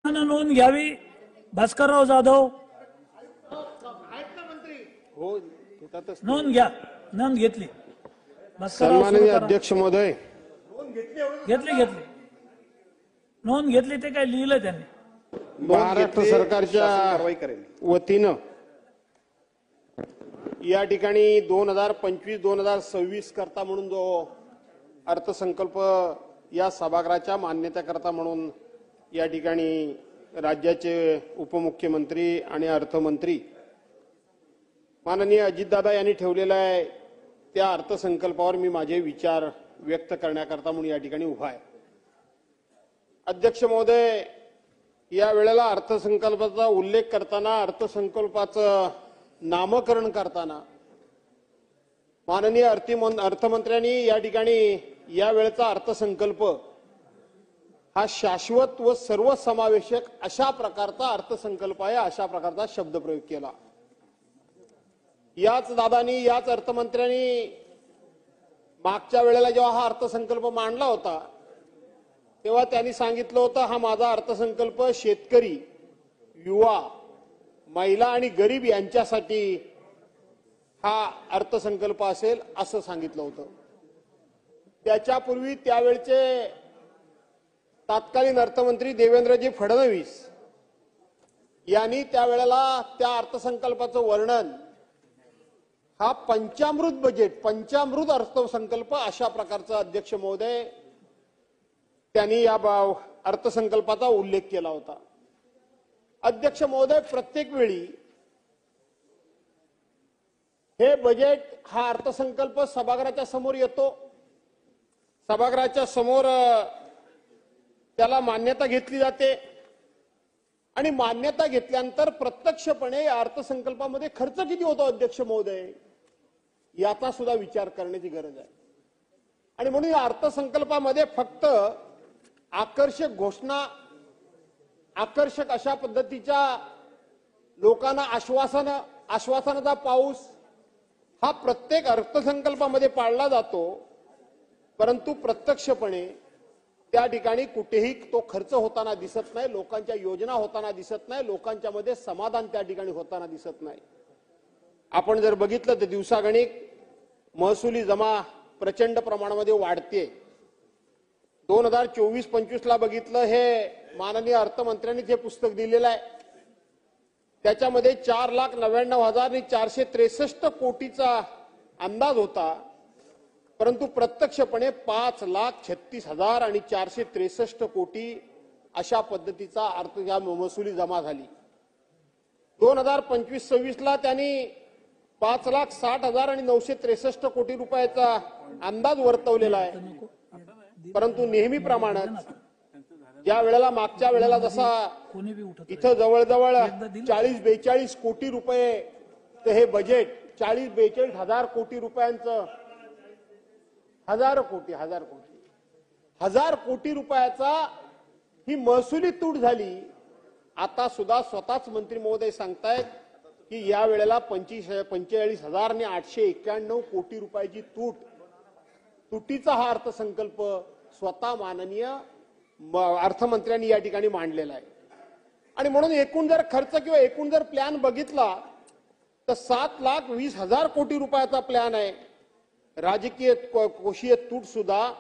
नोंद घ्यावी. भास्करराव जाधव हो नोंद घ्या. नोंद घेतली. भास्करराव सन्माननीय सुरू करा. अध्यक्ष महोदय, घेतली. नोंद घेतली ते काय लिहिलं त्यांनी. महाराष्ट्र सरकारच्या कारवाई करेल. वतीनं या ठिकाणी 2025-2026 करता म्हणून जो अर्थसंकल्प या सभागृहाच्या मान्यतेकरता म्हणून या ठिकाणी राज्याचे उपमुख्यमंत्री आणि अर्थमंत्री माननीय अजितदादा यांनी ठेवलेला आहे, त्या अर्थसंकल्पावर मी माझे विचार व्यक्त करण्याकरता म्हणून या ठिकाणी उभा आहे. अध्यक्ष महोदय, या वेळेला अर्थसंकल्पाचा उल्लेख करताना, अर्थसंकल्पाचं नामकरण करताना माननीय अर्थमंत्र्यांनी या ठिकाणी या वेळेचा अर्थसंकल्प हा शाश्वत व सर्वसमावेशक अशा प्रकारचा अर्थसंकल्प आहे, अशा प्रकारचा शब्दप्रयोग केला. याच दादांनी, याच अर्थमंत्र्यांनी मागच्या वेळेला जेव्हा हा अर्थसंकल्प मांडला होता तेव्हा त्यांनी सांगितलं होतं, हा माझा अर्थसंकल्प शेतकरी, युवा, महिला आणि गरीब यांच्यासाठी हा अर्थसंकल्प असेल असं सांगितलं होतं. त्याच्यापूर्वी त्यावेळचे तत्कालीन अर्थमंत्री देवेंद्रजी फडणवीस यांनी त्यावेळेला त्या अर्थसंकल्पाचं वर्णन हा पंचामृत बजेट, पंचामृत अर्थसंकल्प अशा प्रकारचा अध्यक्ष महोदय त्यांनी या अर्थसंकल्पाचा उल्लेख केला होता. अध्यक्ष महोदय, प्रत्येक वेळी हे बजेट, हा अर्थसंकल्प सभागृहाच्या समोर येतो, सभागृहाच्या समोर त्याला मान्यता घेतली जाते आणि मान्यता घेतल्यानंतर प्रत्यक्षपणे या अर्थसंकल्पामध्ये खर्च किती होतो अध्यक्ष महोदय याचा सुद्धा विचार करण्याची गरज आहे. आणि म्हणून या अर्थसंकल्पामध्ये फक्त आकर्षक घोषणा, आकर्षक अशा पद्धतीच्या लोकांना आश्वासनाचा पाऊस हा प्रत्येक अर्थसंकल्पामध्ये पाळला जातो, परंतु प्रत्यक्षपणे त्या ठिकाणी कुठेही तो खर्च होताना दिसत नाही, लोकांच्या योजना होताना दिसत नाही, लोकांच्या मध्ये समाधान त्या ठिकाणी होताना दिसत नाही. आपण जर बघितलं तर दिवसागणिक महसुली जमा प्रचंड प्रमाणामध्ये वाढते. 2024-25 ला बघितलं, हे माननीय अर्थमंत्र्यांनी हे पुस्तक दिलेलं आहे, त्याच्यामध्ये 4,99,463 कोटीचा अंदाज होता, परंतु प्रत्यक्षपणे 5,36,000 आणि 463 कोटी अशा पद्धतीचा अर्थ या महसुली जमा झाली. 2025-26 ला त्यांनी 5,60,000 आणि 963 कोटी रुपयाचा अंदाज वर्तवलेला आहे. परंतु नेहमीप्रमाणे ज्या वेळेला, मागच्या वेळेला जसा इथं जवळजवळ 40-42 कोटी रुपये तर हे बजेट 40-42 हजार कोटी रुपयांचं, हजार कोटी रुपयाचा ही महसुली तूट झाली. आता सुद्धा स्वतःच मंत्री महोदय सांगतायत की या वेळेला 45,891 कोटी रुपयाची तुटीचा हा अर्थसंकल्प स्वतः माननीय अर्थमंत्र्यांनी या ठिकाणी मांडलेला आहे. आणि म्हणून एकूण जर खर्च किंवा एकूण जर प्लॅन बघितला तर 7,20,000 कोटी रुपयाचा प्लॅन आहे. राजकीय कोषीय तूट सुद्धा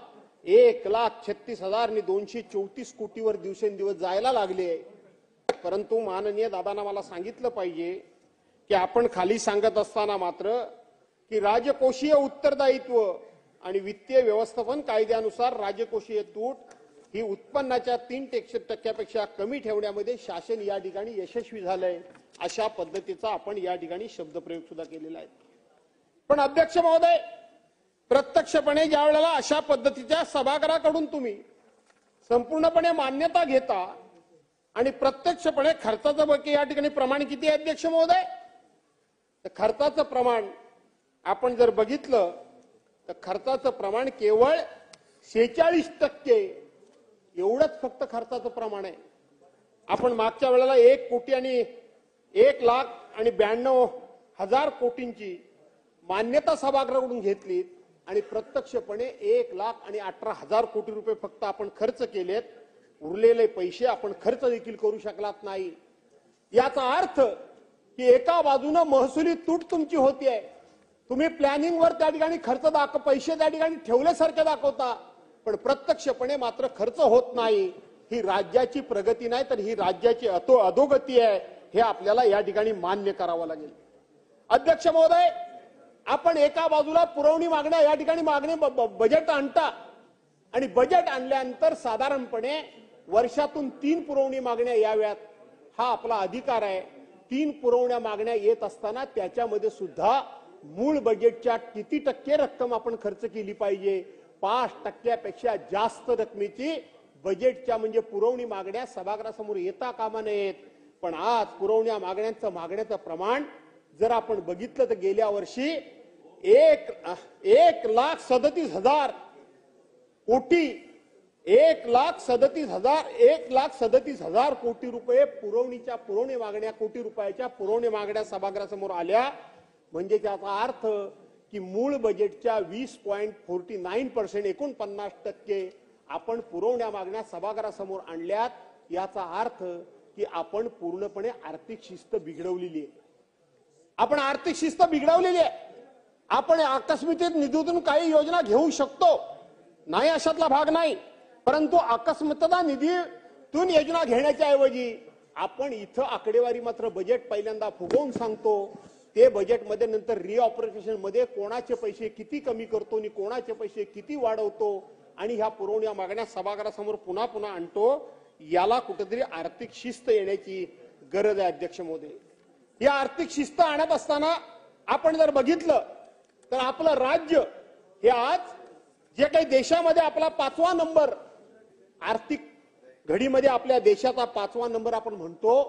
1,36,234 कोटीवर दिवसेंदिवस जायला लागले. परंतु माननीय दादांना मला सांगितलं पाहिजे की आपण खाली सांगत असताना मात्र की राजकोषीय उत्तरदायित्व आणि वित्तीय व्यवस्थापन कायद्यानुसार राजकोषीय तूट ही उत्पन्नाच्या 3% कमी ठेवण्यामध्ये शासन या ठिकाणी यशस्वी झालंय, अशा पद्धतीचा आपण या ठिकाणी शब्दप्रयोग सुद्धा केलेला आहे. पण अध्यक्ष महोदय, प्रत्यक्षपणे ज्या वेळेला अशा पद्धतीच्या सभागृहाकडून तुम्ही संपूर्णपणे मान्यता घेता आणि प्रत्यक्षपणे खर्चाचं बघ या ठिकाणी प्रमाण किती आहे अध्यक्ष महोदय, तर खर्चाचं प्रमाण आपण जर बघितलं तर खर्चाचं प्रमाण केवळ 46% एवढंच फक्त खर्चाचं प्रमाण आहे. आपण मागच्या वेळेला 1,92,000 कोटींची मान्यता सभागृहाकडून घेतली आणि प्रत्यक्षपणे 1,18,000 कोटी रुपये फक्त आपण खर्च केलेत. उरलेले पैसे आपण खर्च देखील करू शकलात नाही. याचा अर्थ की एका बाजूनं महसुली तूट तुमची होतीये, तुम्ही प्लॅनिंगवर त्या ठिकाणी पैसे त्या ठिकाणी ठेवल्यासारखे दाखवता, पण प्रत्यक्षपणे मात्र खर्च होत नाही. ही राज्याची प्रगती नाही तर ही राज्याची अधोगती आहे, हे आपल्याला या ठिकाणी मान्य करावं लागेल. अध्यक्ष महोदय, आपण एका बाजूला पुरवणी मागण्या या ठिकाणी बजेट आणता आणि बजेट आणल्यानंतर साधारणपणे वर्षातून 3 पुरवणी मागण्या याव्यात, हा आपला अधिकार आहे. 3 पुरवण्या मागण्या येत असताना त्याच्यामध्ये सुद्धा मूळ बजेटच्या किती टक्के रक्कम आपण खर्च केली पाहिजे, 5% जास्त रकमेची बजेटच्या म्हणजे पुरवणी मागण्या सभागृहासमोर येता कामा नयेत. पण आज पुरवण्या मागण्याचं प्रमाण जर आपण बघितलं तर गेल्या वर्षी 1,37,000 कोटी 1,37,000 कोटी रुपये पुरवणी मागण्या कोटी रुपयाच्या पुरवणी मागण्या सभागृहासमोर आल्या. म्हणजे त्याचा अर्थ की मूळ बजेटच्या 20.49% 49% आपण पुरवण्या मागण्या सभागृहासमोर आणल्यात. याचा अर्थ की आपण पूर्णपणे आर्थिक शिस्त बिघडवलेली आहे. आपण आर्थिक शिस्त बिघडवलेली आहे. आपण आकस्मिक निधीतून काही योजना घेऊ शकतो, नाही अशातला भाग नाही, परंतु अकस्मातता निधीतून योजना घेण्याच्या ऐवजी आपण इथं आकडेवारी मात्र बजेट पहिल्यांदा फुगवून सांगतो. ते बजेटमध्ये नंतर रिऑपरेशन मध्ये कोणाचे पैसे किती कमी करतो आणि कोणाचे पैसे किती वाढवतो आणि ह्या पुरवण्या मागण्या सभागृहासमोर पुन्हा पुन्हा आणतो. याला कुठेतरी आर्थिक शिस्त येण्याची गरज आहे. अध्यक्ष महोदय, या आर्थिक शिस्त आणत असताना आपण जर बघितलं तर आपलं राज्य हे आज जे काही देशामध्ये आपला 5वा नंबर, आर्थिक घडीमध्ये आपल्या देशाचा 5वा नंबर आपण म्हणतो,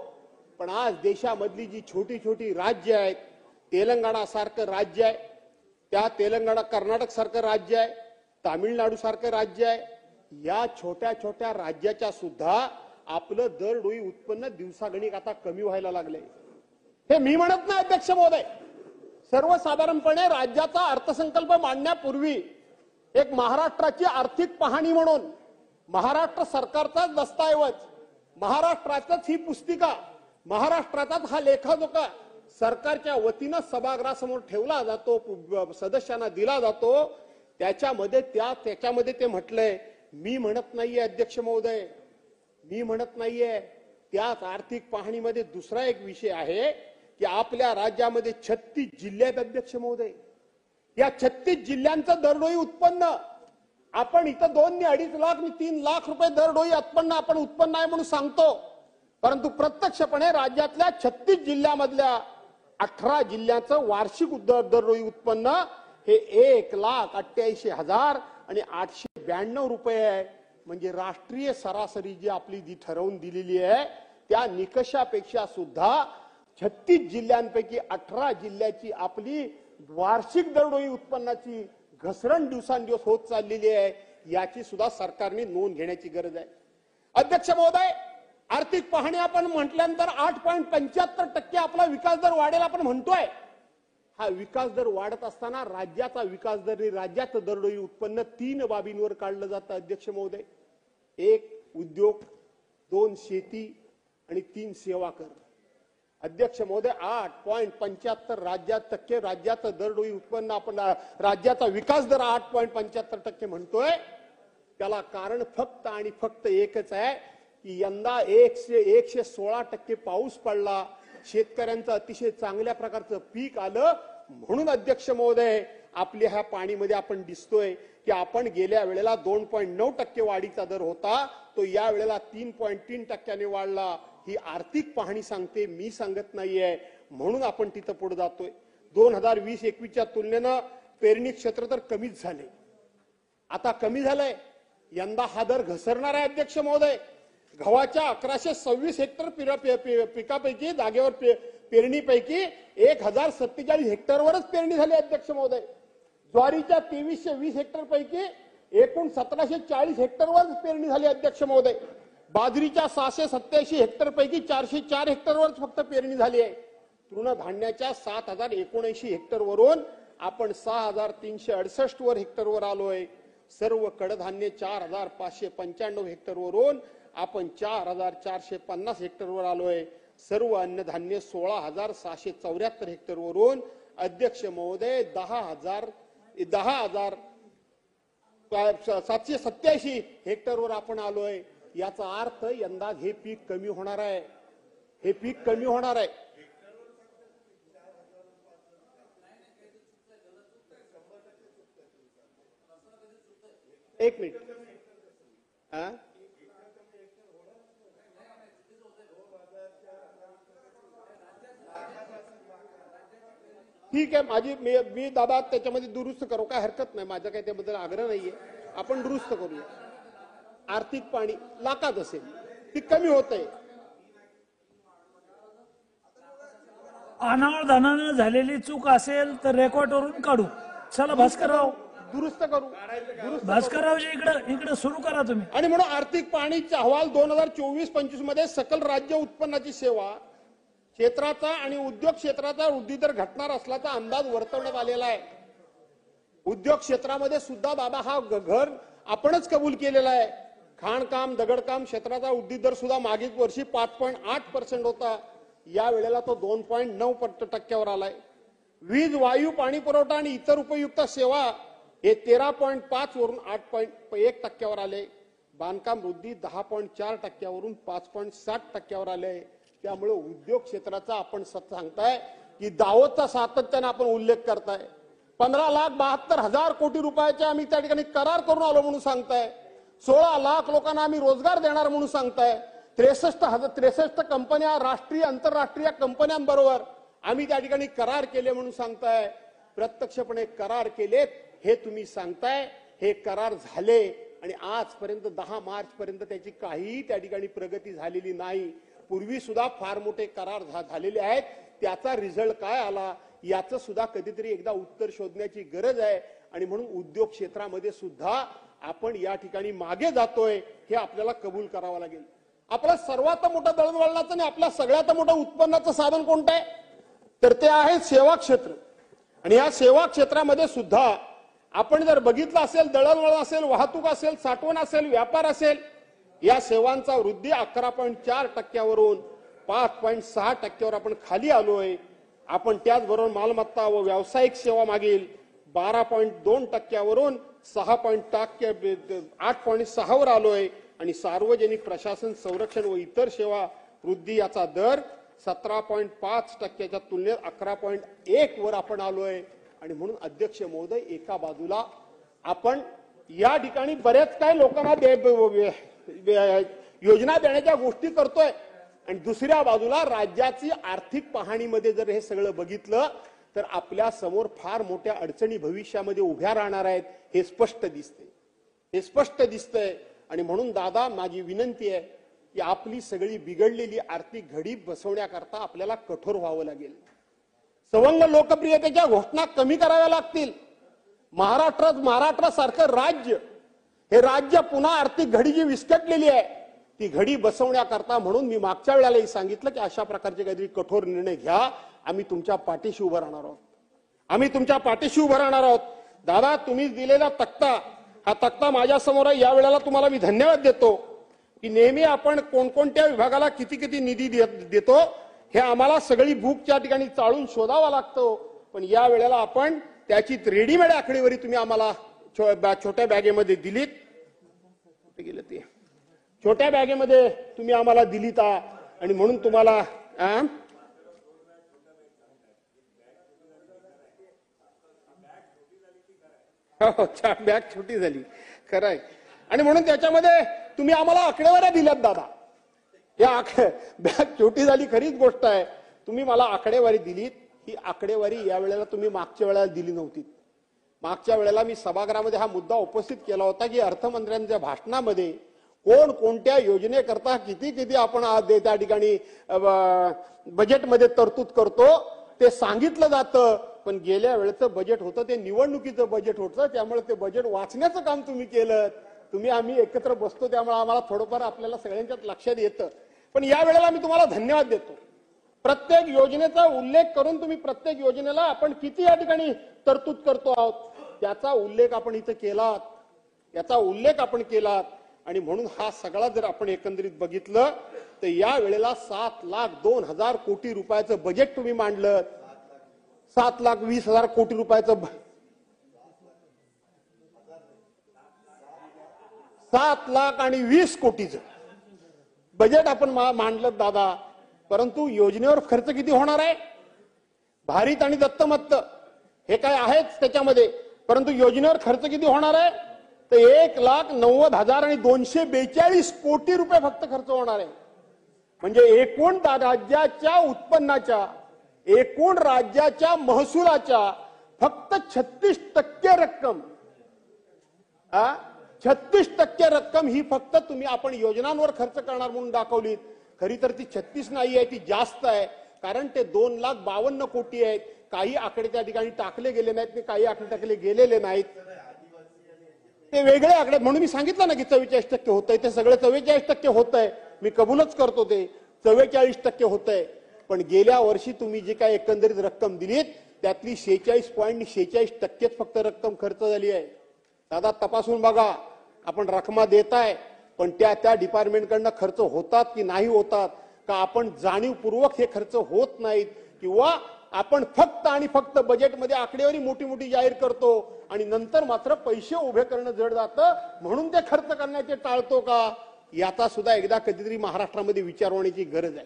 पण आज देशामधली जी छोटी छोटी राज्य आहेत, तेलंगणा सारखं राज्य आहे, त्या तेलंगणा कर्नाटक सारखं राज्य आहे, तामिळनाडू सारखं राज्य आहे, या छोट्या छोट्या राज्याच्या सुद्धा आपलं दरडोई उत्पन्न दिवसागणिक आता कमी व्हायला लागलंय. हे मी म्हणत नाही अध्यक्ष महोदय, सर्वसाधारणपणे राज्याचा अर्थसंकल्प मांडण्यापूर्वी एक महाराष्ट्राची आर्थिक पाहणी म्हणून महाराष्ट्र सरकारचाच दस्तऐवज, महाराष्ट्राचाच ही पुस्तिका, महाराष्ट्राचाच हा लेखाजोखा सरकारच्या वतीनं सभागृहासमोर ठेवला जातो, सदस्यांना दिला जातो. त्याच्यामध्ये ते म्हटलंय, मी म्हणत नाहीये अध्यक्ष महोदय, मी म्हणत नाहीये. त्याच आर्थिक पाहणीमध्ये दुसरा एक विषय आहे की आपल्या राज्यामध्ये 36 जिल्हे आहेत अध्यक्ष महोदय. या 36 जिल्ह्यांचं दरडोई उत्पन्न आपण इथं 2 आणि 2.5 लाख आणि 3 लाख रुपये दरडोई उत्पन्न आपण उत्पन्न आहे म्हणून सांगतो, परंतु प्रत्यक्षपणे राज्यातल्या 36 जिल्ह्यामधल्या 18 जिल्ह्याचं वार्षिक दरडोई उत्पन्न हे 1,88,892 रुपये आहे. म्हणजे राष्ट्रीय सरासरी जी आपली जी ठरवून दिलेली आहे त्या निकषापेक्षा सुद्धा 36 जिल्ह्यांपैकी 18 जिल्ह्याची आपली वार्षिक दरडोई उत्पन्नाची घसरण दिवसांदिवस होत चाललेली आहे. याची सुद्धा सरकारने नोंद घेण्याची गरज आहे. अध्यक्ष महोदय, आर्थिक पाहणी आपण म्हटल्यानंतर 8.75% आपला विकास दर वाढेल आपण म्हणतोय. हा विकास दर वाढत असताना राज्याचा विकास दर, राज्याचं दरडोई उत्पन्न 3 बाबींवर काढलं जातं अध्यक्ष महोदय. 1 उद्योग, 2 शेती आणि 3 सेवा कर. अध्यक्ष महोदय, 8.75% राज्याचं दरडोई उत्पन्न आपण, राज्याचा विकास दर 8.75% म्हणतोय. त्याला कारण फक्त आणि फक्त एकच आहे की यंदा 116% पाऊस पडला, शेतकऱ्यांचं अतिशय चांगल्या प्रकारचं पीक आलं. म्हणून अध्यक्ष महोदय, आपल्या ह्या पाणीमध्ये आपण दिसतोय की आपण गेल्या वेळेला 2.9% वाढीचा दर होता, तो या वेळेला 3.3% वाढला. ही आर्थिक पाहणी सांगते, मी सांगत नाहीये. म्हणून आपण तिथं पुढे जातोय. 2020-21च्या तुलनेनं पेरणी क्षेत्र तर कमीच झाले, आता कमी झालंय. यंदा हा दर घसरणार आहे अध्यक्ष महोदय. गव्हाच्या 1126 हेक्टर पिकापैकी जागेवर पेरणीपैकी 1047 हेक्टरवरच पेरणी झाली अध्यक्ष महोदय. ज्वारीच्या 2320 हेक्टर पैकी एकूण 1740 हेक्टरवर पेरणी झाली अध्यक्ष महोदय. बाजरीच्या 687 हेक्टर पैकी 404 हेक्टरवर फक्त पेरणी झाली आहे. तृणधान्याच्या 7079 हेक्टरवरून आपण 6368 हेक्टरवर आलोय. सर्व कडधान्य 4595 हेक्टरवरून आपण 4,450 हेक्टरवर आलोय. सर्व अन्नधान्य 16,674 हेक्टरवरून अध्यक्ष महोदय 10,787 हेक्टरवर आपण आलोय. याचा अर्थ यंदा हे पीक कमी होणार आहे. हे पीक कमी होणार आहे. एक मिनिट. ठीक आहे, मी दादा त्याच्यामध्ये दुरुस्त करू, काय हरकत नाही, माझा काही त्याबद्दल आग्रह नाहीये. आपण दुरुस्त करूया. आर्थिक पाणी लाखात असेल, ती कमी होत आहे. अनावधानानं झालेली चूक असेल तर रेकॉर्डवरून काढू. चला भास्करराव दुरुस्त करू. भास्कररावजी इकडे सुरू करा तुम्ही. आणि म्हणून आर्थिक पाणीचा अहवाल 2024-25 मध्ये सकल राज्य उत्पन्नाची सेवा क्षेत्राचा आणि उद्योग क्षेत्राचा वृद्धी दर घटणार असल्याचा अंदाज वर्तवण्यात आलेला आहे. उद्योग क्षेत्रामध्ये सुद्धा दादा हा घर आपणच कबूल केलेला आहे. खाणकाम दगडकाम क्षेत्राचा वृद्धी दर सुद्धा मागील वर्षी 5.8% होता. या वेळेला तो 2.9% आलाय. वीज वायू पाणी पुरवठा आणि इतर उपयुक्त सेवा हे 13.5 वरून 8.1% आले. बांधकाम वृद्धी 10.4% 5.7% आले. त्यामुळे उद्योग क्षेत्राचा आपण सांगताय की दावोचा सातत्याने आपण उल्लेख करताय. 15,72,000 कोटी रुपयाचे आम्ही त्या ठिकाणी करार करून आलो म्हणून सांगताय. 16 लाख लोकांना आम्ही रोजगार देणार म्हणून सांगताय. 63 कंपन्या राष्ट्रीय आंतरराष्ट्रीय कंपन्यांबरोबर आम्ही त्या ठिकाणी करार केले म्हणून सांगताय. प्रत्यक्षपणे करार केलेत हे तुम्ही सांगताय. हे करार झाले आणि आजपर्यंत 10 मार्च पर्यंत त्याची काहीही त्या ठिकाणी प्रगती झालेली नाही. पूर्वी सुद्धा फार मोठे करार झालेले आहेत. त्याचा रिझल्ट काय आला याचं सुद्धा कधीतरी एकदा उत्तर शोधण्याची गरज आहे. आणि म्हणून उद्योग क्षेत्रामध्ये सुद्धा आपण या ठिकाणी मागे जातोय हे आपल्याला कबूल करावं लागेल. आपला सर्वात मोठं दळणवळणाचं आणि आपल्या सगळ्यात मोठं उत्पन्नाचं साधन कोणतं आहे तर ते आहे सेवा क्षेत्र. आणि या सेवा क्षेत्रामध्ये सुद्धा आपण जर बघितलं असेल, दळणवळण असेल, वाहतूक असेल, साठवण असेल, व्यापार असेल, या सेवांचा वृद्धी 11.4% वरून 5.6% आपण खाली आलोय. आपण त्याचबरोबर मालमत्ता व व्यावसायिक सेवा मागील 12.2% वरून 8.6 वर आलोय. आणि सार्वजनिक प्रशासन संरक्षण व इतर सेवा वृद्धी याचा दर 17.5% तुलनेत 11.1 वर आपण आलोय. आणि म्हणून अध्यक्ष महोदय, एका बाजूला आपण या ठिकाणी बरेच काही लोकांना योजना देण्याच्या गोष्टी करतोय आणि दुसऱ्या बाजूला राज्याची आर्थिक पाहणीमध्ये जर हे सगळं बघितलं तर आपल्या समोर फार मोठ्या अडचणी भविष्यामध्ये उभ्या राहणार आहेत हे स्पष्ट दिसतंय. आणि म्हणून दादा, माझी विनंती आहे की आपली सगळी बिघडलेली आर्थिक घडी बसवण्याकरता आपल्याला कठोर व्हावं लागेल. सवंग लोकप्रियतेच्या घोषणा कमी कराव्या लागतील. महाराष्ट्रासारखं राज्य, हे राज्य पुन्हा आर्थिक घडी जी विस्कटलेली आहे ती घडी बसवण्याकरता म्हणून मी मागच्या वेळेलाही सांगितलं की अशा प्रकारचे काहीतरी कठोर निर्णय घ्या. आम्ही तुमच्या पाठीशी उभं राहणार आहोत. दादा, तुम्ही दिलेला तक्ता, हा तक्ता माझ्या समोर आहे. या वेळेला तुम्हाला मी धन्यवाद देतो की नेहमी आपण कोणकोणत्या विभागाला किती निधी देतो हे आम्हाला सगळी बुक त्या ठिकाणी चाळून शोधावा लागतो. पण या वेळेला आपण त्याची रेडीमेड आकडेवारी तुम्ही आम्हाला छोट्या बॅगेमध्ये दिलीत. गेलं ते छोट्या बॅगेमध्ये तुम्ही आम्हाला दिलीत. आणि म्हणून तुम्हाला बॅग छोटी झाली, खरंय. आणि म्हणून त्याच्यामध्ये तुम्ही आम्हाला आकडेवाऱ्या दिल्यात दादा. या बॅग छोटी झाली, खरीच गोष्ट आहे. तुम्ही मला आकडेवारी दिलीत. ही आकडेवारी या वेळेला तुम्ही मागच्या वेळेला दिली नव्हती. मागच्या वेळेला मी सभागृहामध्ये हा मुद्दा उपस्थित केला होता की अर्थमंत्र्यांच्या भाषणामध्ये कोण कोणत्या योजनेकरता किती आपण त्या ठिकाणी बजेटमध्ये तरतूद करतो ते सांगितलं जातं. पण गेल्या वेळेचं बजेट होतं ते निवडणुकीचं बजेट होतं. त्यामुळे ते बजेट वाचण्याचं काम तुम्ही केलं. आम्ही एकत्र बसतो त्यामुळे आम्हाला थोडंफार आपल्याला सगळ्यांच्यात लक्षात येतं. पण या वेळेला मी तुम्हाला धन्यवाद देतो. प्रत्येक योजनेचा उल्लेख करून तुम्ही प्रत्येक योजनेला आपण किती या ठिकाणी तरतूद करतो आहोत त्याचा उल्लेख आपण इथं केलात. आणि म्हणून हा सगळा जर आपण एकंदरीत बघितलं तर या वेळेला 7,02,000 कोटी रुपयाचं बजेट तुम्ही मांडलं. 7,20,000 कोटी रुपयाचं 7,20,000 कोटीचं बजेट आपण मांडलं दादा. परंतु योजनेवर खर्च किती होणार आहे? भारित आणि दत्तमत्त हे काय आहेच त्याच्यामध्ये, परंतु योजनेवर खर्च किती होणार आहे? तर 1,90,242 कोटी रुपये फक्त खर्च होणार आहे. म्हणजे एकूण राज्याच्या उत्पन्नाच्या, एकूण राज्याच्या महसुलाच्या फक्त 36% रक्कम, 36% रक्कम ही फक्त तुम्ही आपण योजनांवर खर्च करणार म्हणून दाखवली. खरी तर ती 36 नाही आहे, ती जास्त आहे. कारण ते 2,52,000 कोटी आहेत. काही आकडे त्या ठिकाणी टाकले गेले नाहीत, काही आकडे टाकले गेलेले नाहीत, ते वेगळे आकडे. म्हणून मी सांगितलं ना की 44% होत आहे. ते सगळे 44% होत आहे, मी कबूलच करतो. ते 44% होत आहे. पण गेल्या वर्षी तुम्ही जे काही एकंदरीत रक्कम दिलीत त्यातली 46.46% फक्त रक्कम खर्च झाली आहे. दादा तपासून बघा, आपण रकमा देताय पण त्या डिपार्टमेंटकडनं खर्च होतात की नाही होतात, का आपण जाणीवपूर्वक हे खर्च होत नाहीत, किंवा आपण फक्त आणि फक्त बजेटमध्ये आकडेवारी मोठी मोठी जाहीर करतो आणि नंतर मात्र पैसे उभे करणं जड जातं म्हणून ते खर्च करण्याचे टाळतो का? याचा सुद्धा एकदा कधीतरी महाराष्ट्रामध्ये विचार होण्याची गरज आहे.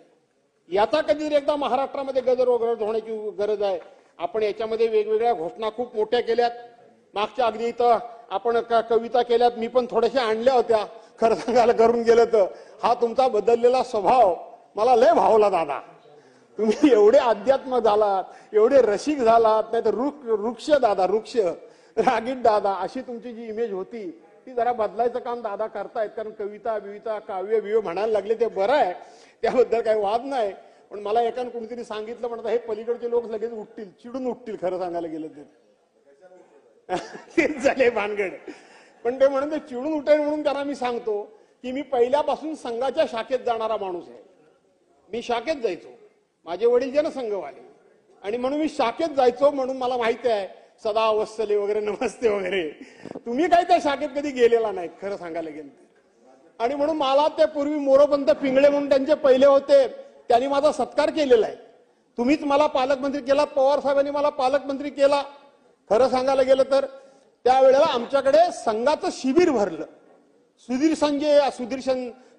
याचा कधीतरी एकदा महाराष्ट्रामध्ये गजर होण्याची गरज आहे. आपण याच्यामध्ये वेगवेगळ्या घोषणा खूप मोठ्या केल्यात. मागच्या अगदी इथं आपण कविता केल्यात, मी पण थोड्याशा आणल्या होत्या. खरं सांगायला करून गेलं तर हा तुमचा बदललेला स्वभाव मला लय भावला दादा. तुम्ही एवढे अध्यात्म झालात, एवढे रसिक झालात, नाही तर वृक्ष दादा, वृक्ष रागीट दादा अशी तुमची जी इमेज होती ती जरा बदलायचं काम दादा करतायत. कारण कविता बिविता काव्य बिव्य म्हणायला लागले ते बरं आहे, त्याबद्दल काही वाद नाही. पण मला एकानं कोणीतरी सांगितलं म्हणतात हे पलीकडचे लोक लगेच उठतील, चिडून उठतील. खरं सांगायला गेलं तर तेच झाले भानगड. पण ते म्हणून ते चिडून उठेल म्हणून त्यांना मी सांगतो की मी पहिल्यापासून संघाच्या शाखेत जाणारा माणूस आहे. मी शाखेत जायचो, माझे वडील जनसंघवाले, आणि म्हणून मी शाखेत जायचो. म्हणून मला माहिती आहे सदा वत्सले वगैरे नमस्ते वगैरे. तुम्ही काही त्या शाखेत कधी गेलेला नाही खरं सांगायला गेलं. आणि म्हणून मला ते पूर्वी मोरोपंत पिंगळे म्हणून त्यांचे पहिले होते, त्यांनी माझा सत्कार केलेला आहे. तुम्हीच मला पालकमंत्री केला, पवार साहेबांनी मला पालकमंत्री केला. खरं सांगायला गेलं तर त्यावेळेला आमच्याकडे संघाचं शिबिर भरलं.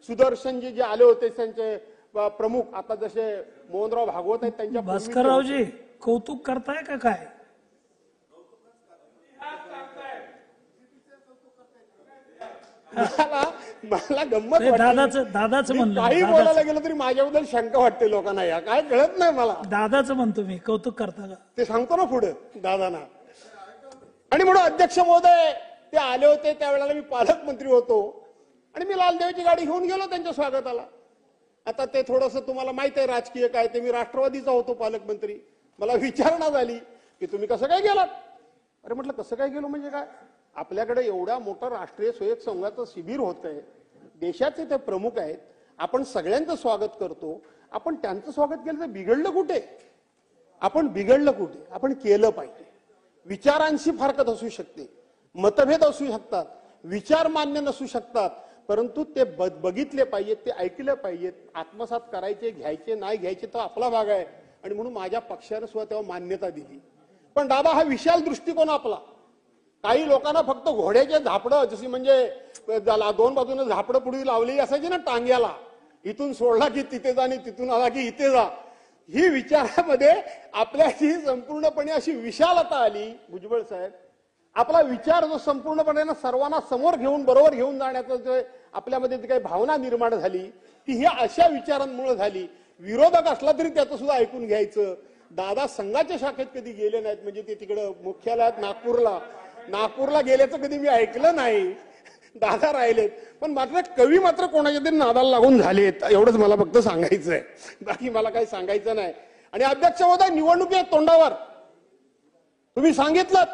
सुदर्शनजी जे आले होते त्यांचे प्रमुख, आता जसे मोहनराव भागवत आहेत त्यांच्या. भास्कररावजी कौतुक करताय का काय? मला गंमत दादाच म्हणलं. काही बोलायला गेलं तरी माझ्याबद्दल शंका वाटते लोकांना. या काय कळत नाही मला. दादाच म्हणतो मी, कौतुक करता का ते सांगतो ना पुढे दादांना. आणि म्हणून अध्यक्ष महोदय ते आले होते त्यावेळेला मी पालकमंत्री होतो आणि मी लालदेवीची गाडी घेऊन गेलो त्यांच्या स्वागताला. आता ते थोडंसं तुम्हाला माहित आहे राजकीय काय ते. मी राष्ट्रवादीचा होतो पालकमंत्री. मला विचारणा झाली की तुम्ही कसं काय गेलात? अरे म्हटलं कसं काय गेलो म्हणजे काय, आपल्याकडे एवढा मोठा राष्ट्रीय स्वयंसेवक संघाचं शिबिर होत आहे, देशाचे ते प्रमुख आहेत, आपण सगळ्यांचं स्वागत करतो. आपण त्यांचं स्वागत केलं तर बिघडलं कुठे? आपण बिघडलं कुठे? आपण केलं पाहिजे. विचारांशी फारकत असू शकते, मतभेद असू शकतात, विचार मान्य नसू शकतात, परंतु ते बघितले पाहिजेत, ते ऐकले पाहिजेत. आत्मसात करायचे, घ्यायचे नाही घ्यायचे तर आपला भाग आहे. आणि म्हणून माझ्या पक्षाने सुद्धा तेव्हा मान्यता दिली. पण दादा हा विशाल दृष्टिकोन आपला. काही लोकांना फक्त घोड्याचे झापडं, जशी म्हणजे 2 बाजूने झापडं पुढे लावलेली असायची ना टांग्याला, इथून सोडला की तिथे जा आणि तिथून आला की इथे जा, ही विचारामध्ये आपल्याची संपूर्णपणे अशी विशालता आली. भुजबळ साहेब, आपला विचार जो संपूर्णपणे सर्वांना समोर घेऊन बरोबर घेऊन जाण्याचं जे आपल्यामध्ये जी काही भावना निर्माण झाली ती ही अशा विचारांमुळे झाली. विरोधक असला तरी त्याचं सुद्धा ऐकून घ्यायचं. दादा संघाच्या शाखेत कधी गेले नाहीत, म्हणजे ते तिकडं मुख्यालयात नागपूरला गेल्याचं कधी मी ऐकलं नाही. दादा राहिलेत, पण मात्र कवी मात्र कोणाच्या तरी नादाला लागून झालेत, एवढंच मला फक्त सांगायचं आहे. बाकी मला काही सांगायचं नाही. आणि अध्यक्ष महोदय, निवडणुकी आहेत तोंडावर. तुम्ही सांगितलं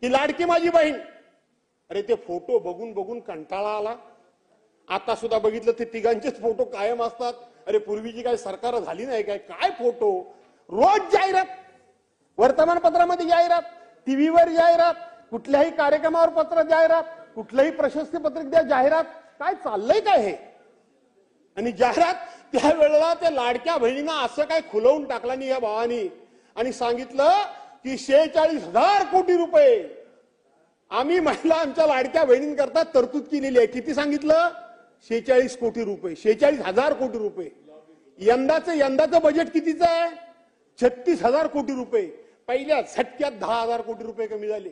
की लाडकी माझी बहीण, अरे ते फोटो बघून बघून कंटाळा आला. आता सुद्धा बघितलं ते तिघांचेच फोटो कायम असतात. अरे पूर्वीची काय सरकार झाली नाही काय फोटो, रोज जाहिरात, वर्तमानपत्रामध्ये जाहिरात, टीव्हीवर जाहिरात, कुठल्याही कार्यक्रमावर पत्र जाहिरात, कुठलंही प्रशस्ती पत्रिक द्या जाहिरात. काय चाललंय काय हे? आणि जाहिरात त्यावेळेला त्या लाडक्या बहिणींना असं काय खुलवून टाकला नाही या भावानी आणि सांगितलं की 46,000 कोटी रुपये आम्ही महिला आमच्या लाडक्या बहिणींकरता तरतूद केलेली आहे. किती सांगितलं? 46 कोटी रुपये, 46,000 कोटी रुपये. यंदाचं बजेट कितीचं आहे? 36,000 कोटी रुपये. पहिल्या झटक्यात 10,000 कोटी रुपये कमी झाले.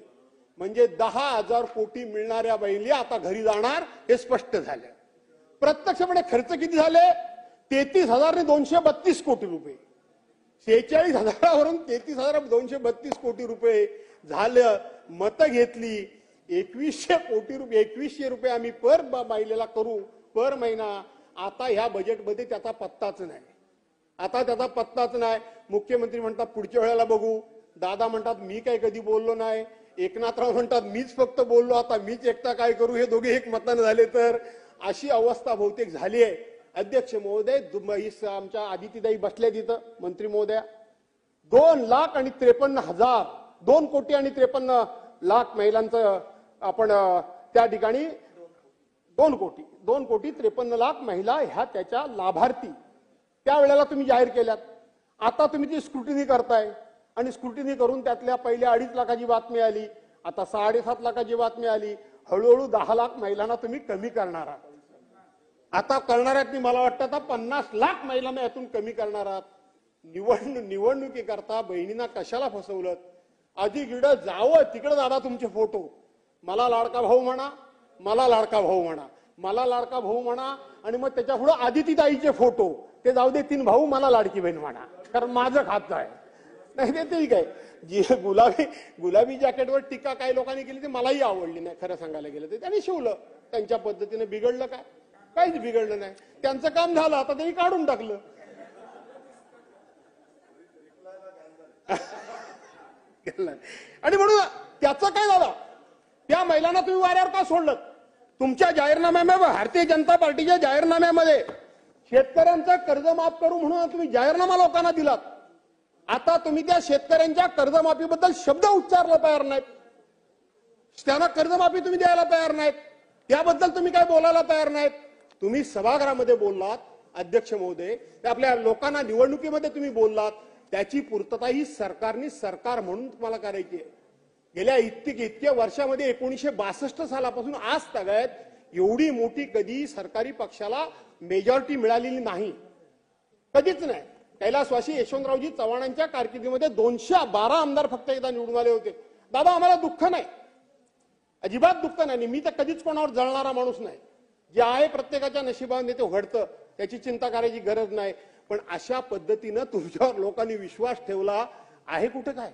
म्हणजे 10,000 कोटी मिळणाऱ्या बहिणी आता घरी जाणार हे स्पष्ट झालं. प्रत्यक्षपणे खर्च किती झाले? 33,232 कोटी रुपये. 46,000वरून 33,232 कोटी रुपये झालं. मतं घेतली 2100 रुपये आम्ही पर महिलेला करू पर महिना. आता ह्या बजेटमध्ये त्याचा पत्ताच नाही. आता त्याचा पत्ताच नाही. मुख्यमंत्री म्हणतात पुढच्या वेळेला बघू. दादा म्हणतात मी काही कधी बोललो नाही. एकनाथराव म्हणतात मीच फक्त बोललो, आता मीच एकटा काय करू. हे दोघे एक मतानं झाले तर अशी अवस्था बहुतेक झाली आहे. अध्यक्ष महोदय, आमच्या आदितीताई बसल्या तिथं मंत्री महोदया, 2,53,000 2 कोटी आणि 53 लाख महिलांचं आपण त्या ठिकाणी 2 कोटी 53 लाख महिला ह्या त्याच्या लाभार्थी त्यावेळेला तुम्ही जाहीर केल्यात. आता तुम्ही ती स्क्रुटिनी करताय आणि स्क्रुटिनी करून त्यातल्या पहिल्या 2.5 लाखाची बातमी आली, आता 7.5 लाखाची बातमी आली. हळूहळू 10 लाख महिलांना तुम्ही कमी करणार आहात. आता करणार आहात मला वाटतं आता 50 लाख महिलांना यातून कमी करणार आहात. निवडणुकीकरता बहिणींना कशाला फसवलं? अधिकडं जावं तिकडं दादा तुमचे फोटो. मला लाडका भाऊ म्हणा, मला लाडका भाऊ म्हणा, मला लाडका भाऊ म्हणा आणि मग त्याच्या पुढे आदितीताईचे फोटो. ते जाऊ दे 3 भाऊ, मला लाडकी बहीण म्हणा, कारण माझं खातं आहे. नाही ते ठीक आहे. जी गुलाबी जॅकेटवर टीका काही लोकांनी केली ती मलाही आवडली नाही. खरं सांगायला गेलं तर त्यांनी शिवलं त्यांच्या पद्धतीने. बिघडलं काय? काहीच बिघडलं नाही. त्यांचं काम झालं, आता त्यांनी काढून टाकलं. आणि म्हणून त्याचं काय झालं? त्या महिलांना तुम्ही वाऱ्यावर का सोडलं? तुमच्या जाहीरनाम्यामध्ये, भारतीय जनता पार्टीच्या जाहीरनाम्यामध्ये शेतकऱ्यांचं कर्ज माफ करू म्हणून तुम्ही जाहीरनामा लोकांना दिलात. आता तुम्ही त्या शेतकऱ्यांच्या कर्जमाफीबद्दल शब्द उच्चारला तयार नाहीत. त्यांना कर्जमाफी तुम्ही द्यायला तयार नाहीत. त्याबद्दल तुम्ही काय बोलायला तयार नाहीत. तुम्ही सभागृहामध्ये बोललात अध्यक्ष महोदय, आपल्या लोकांना निवडणुकीमध्ये तुम्ही बोललात, त्याची पूर्तता ही सरकारने सरकार म्हणून तुम्हाला करायची आहे. गेल्या इतक्या वर्षामध्ये 1962 सालापासून आज तगायत एवढी मोठी कधी सरकारी पक्षाला मेजॉरिटी मिळालेली नाही, कधीच नाही. कैलासवासी यशवंतरावजी चव्हाणांच्या कारकिर्दीमध्ये 212 आमदार फक्त एकदा निवडून आले होते. दादा आम्हाला दुःख नाही, अजिबात दुःख नाही. मी तर कधीच कोणावर जळणारा माणूस नाही. जे आहे प्रत्येकाच्या नशिबाने ते घडतं, त्याची चिंता करायची गरज नाही. पण अशा पद्धतीनं तुमच्यावर लोकांनी विश्वास ठेवला आहे. कुठं काय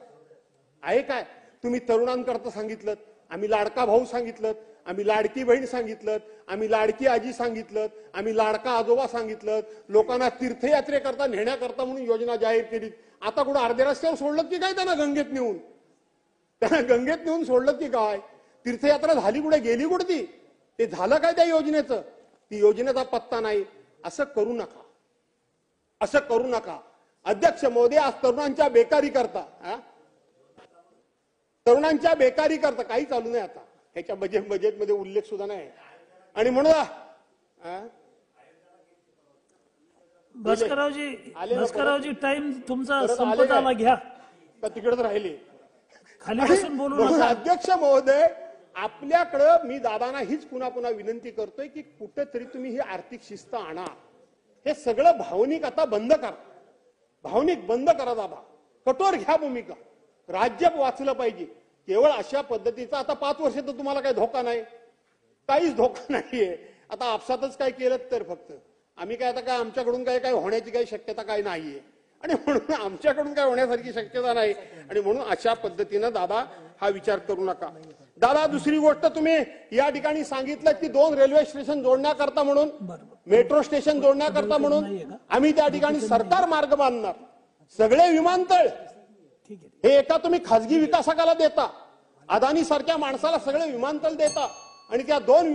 आहे? काय तुम्ही तरुणांकरता सांगितलं, आम्ही लाडका भाऊ सांगितलं, आम्ही लाडकी बहीण सांगितलं, आम्ही लाडकी आजी सांगितलं, आम्ही लाडका आजोबा सांगितलं, लोकांना तीर्थयात्रेकरता नेण्याकरता म्हणून योजना जाहीर केली. आता कुठं अर्ध्या रस्त्यावर सोडलं की काय? त्यांना गंगेत नेऊन सोडलं की काय? तीर्थयात्रा झाली कुठे? गेली कुठे ती? ते झालं काय त्या योजनेचं? ती योजनेचा पत्ता नाही. असं करू नका, असं करू नका. अध्यक्ष महोदय, आज तरुणांच्या बेकारी करता काही चालू नाही. आता ह्याच्या बजेटमध्ये उल्लेख सुद्धा नाही. आणि म्हणून भास्कररावजी टाइम तुमचा संपत आला, घ्या. तिकडेच राहिले, खाली बसून बोलू नका. अध्यक्ष महोदय, आपल्याकडं मी दादांना हीच पुन्हा विनंती करतोय की कुठेतरी तुम्ही ही आर्थिक शिस्त आणा. हे सगळं भावनिक आता बंद करा. भावनिक बंद करा दादा. कठोर घ्या भूमिका. राज्य वाचलं पाहिजे. केवळ अशा पद्धतीचा आता 5 वर्ष तर तुम्हाला काही धोका नाही, काहीच धोका नाहीये. आता आपसातच काय केलं तर फक्त आम्ही काय आता काय आमच्याकडून काय होण्याची काही शक्यता काय नाहीये. आणि म्हणून आमच्याकडून काय होण्यासारखी शक्यता नाही. आणि म्हणून अशा पद्धतीनं दादा हा विचार करू नका. दादा दुसरी गोष्ट तुम्ही या ठिकाणी सांगितलं की 2 रेल्वे स्टेशन जोडण्याकरता म्हणून, मेट्रो स्टेशन जोडण्याकरता म्हणून आम्ही त्या ठिकाणी सरकार मार्ग बांधणार. सगळे विमानतळ हे एका तुम्ही खासगी विकासकाला देता, अदानी सारख्या माणसाला सगळे विमानतळ देता आणि त्या 2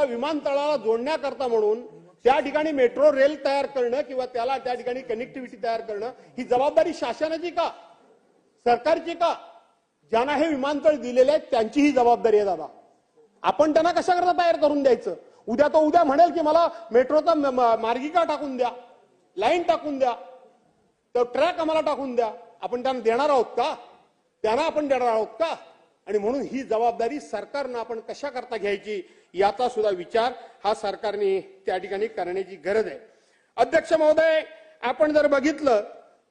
विमानतळाला जोडण्याकरता म्हणून त्या ठिकाणी मेट्रो रेल तयार करणं किंवा त्याला त्या ठिकाणी कनेक्टिव्हिटी तयार करणं ही जबाबदारी शासनाची का सरकारची का? ज्यांना हे विमानतळ दिलेले आहेत त्यांची ही जबाबदारी आहे दादा. आपण त्यांना कशा करता तयार करून द्यायचं? उद्या तो उद्या म्हणेल की मला मेट्रोचा मार्गिका टाकून द्या, लाईन टाकून द्या, तर ट्रॅक आम्हाला टाकून द्या. आपण त्यांना देणार आहोत का? त्यांना आपण देणार आहोत का? आणि म्हणून ही जबाबदारी सरकारनं आपण कशा करता घ्यायची याचा सुद्धा विचार हा सरकारने त्या ठिकाणी करण्याची गरज आहे. अध्यक्ष महोदय, आपण जर बघितलं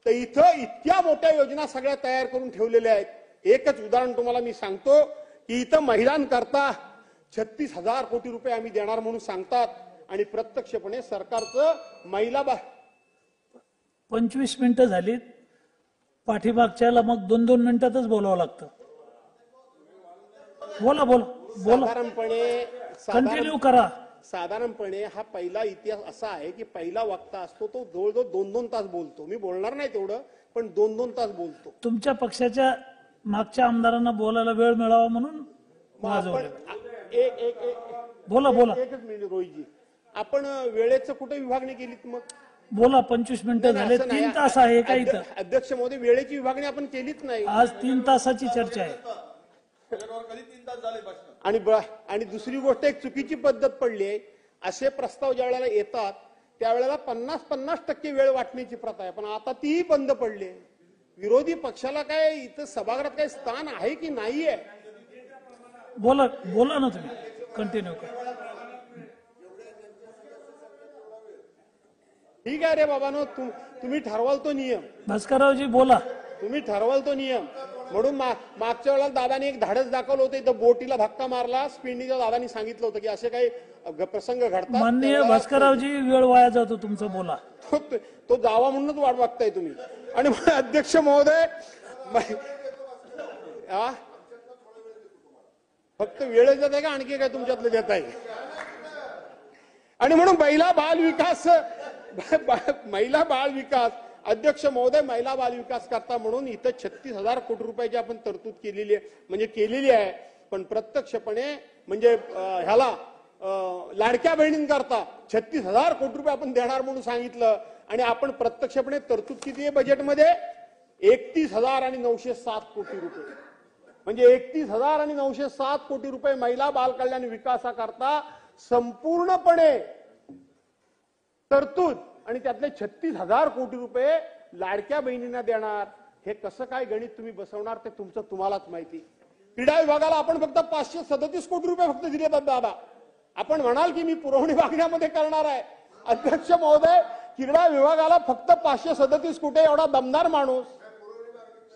तर इथं इतक्या मोठ्या योजना सगळ्या तयार करून ठेवलेल्या आहेत. एकच उदाहरण तुम्हाला मी सांगतो की इथं महिलांकरता 36,000 कोटी रुपये आम्ही देणार म्हणून सांगतात आणि प्रत्यक्षपणे सरकारचं महिला 25 मिनिटं झालीत. पाठीमागच्याला मग 2-2 मिनिटातच बोलावं लागतं. बोला बोला बोला, कंटिन्यू करा. साधारणपणे हा पहिला इतिहास असा आहे की पहिला वक्ता असतो तो जवळजवळ 2-2 तास बोलतो. मी बोलणार नाही तेवढं, पण 2-2 तास बोलतो. तुमच्या पक्षाच्या मागच्या आमदारांना बोलायला वेळ मिळावा म्हणून बोला बोला. एकच मिनिट रोहितजी, आपण वेळेचं कुठे विभागणी केलीत? मग बोला. 25 मिनिटं झाले. 3 तास आहे का इथं? अध्यक्ष महोदय, वेळेची विभागणी आपण केलीच नाही. आज 3 तासाची चर्चा आहे. आणि दुसरी गोष्ट, एक चुकीची पद्धत पडली आहे. असे प्रस्ताव ज्या वेळेला येतात त्यावेळेला 50-50% वेळ वाटण्याची प्रथा आहे, पण आता तीही बंद पडली आहे. विरोधी पक्षाला काय इथं सभागृहात काही स्थान आहे की नाहीये? बोला बोला ना, तुम्ही कंटिन्यू करा. ठीक आहे रे बाबांनो, तुम्ही ठरवाल तो नियम. भास्कररावजी बोला. तुम्ही ठरवाल तो नियम. म्हणून मागच्या वेळेला दादानी एक धाडस दाखवलं होतं, इथं बोटीला धक्का मारला. स्पिंडीच्या दादानी सांगितलं होतं की असे काही प्रसंग घडतात. माननीय भास्कररावजी, वेळ वाया जातो तुमचं, बोला. तो जावा म्हणूनच वाट बघताय तुम्ही. आणि अध्यक्ष महोदय, फक्त वेळ देत आहे का आणखी काय तुमच्यातलं देत आहे? आणि म्हणून महिला बाल विकास अध्यक्ष महोदय, महिला बाल विकास करता म्हणून इथं 36,000 कोटी रुपयाची आपण तरतूद केलेली आहे. पण प्रत्यक्षपणे म्हणजे ह्याला लाडक्या बहिणींकरता 36,000 कोटी रुपये आपण देणार म्हणून सांगितलं. आणि आपण प्रत्यक्षपणे तरतूद किती आहे बजेटमध्ये? 31,907 कोटी रुपये. म्हणजे 31,907 कोटी रुपये महिला बाल कल्याण विकासाकरता संपूर्णपणे तरतूद, आणि त्यातले 36,000 कोटी रुपये लाडक्या बहिणींना देणार. हे कसं काय गणित तुम्ही बसवणार ते तुम्हालाच माहिती. क्रीडा विभागाला आपण फक्त 537 कोटी रुपये फक्त दिले दादा. आपण म्हणाल की मी पुरवणी मागण्यामध्ये करणार आहे. अध्यक्ष महोदय, क्रीडा विभागाला फक्त 537 कोटी, एवढा दमदार माणूस,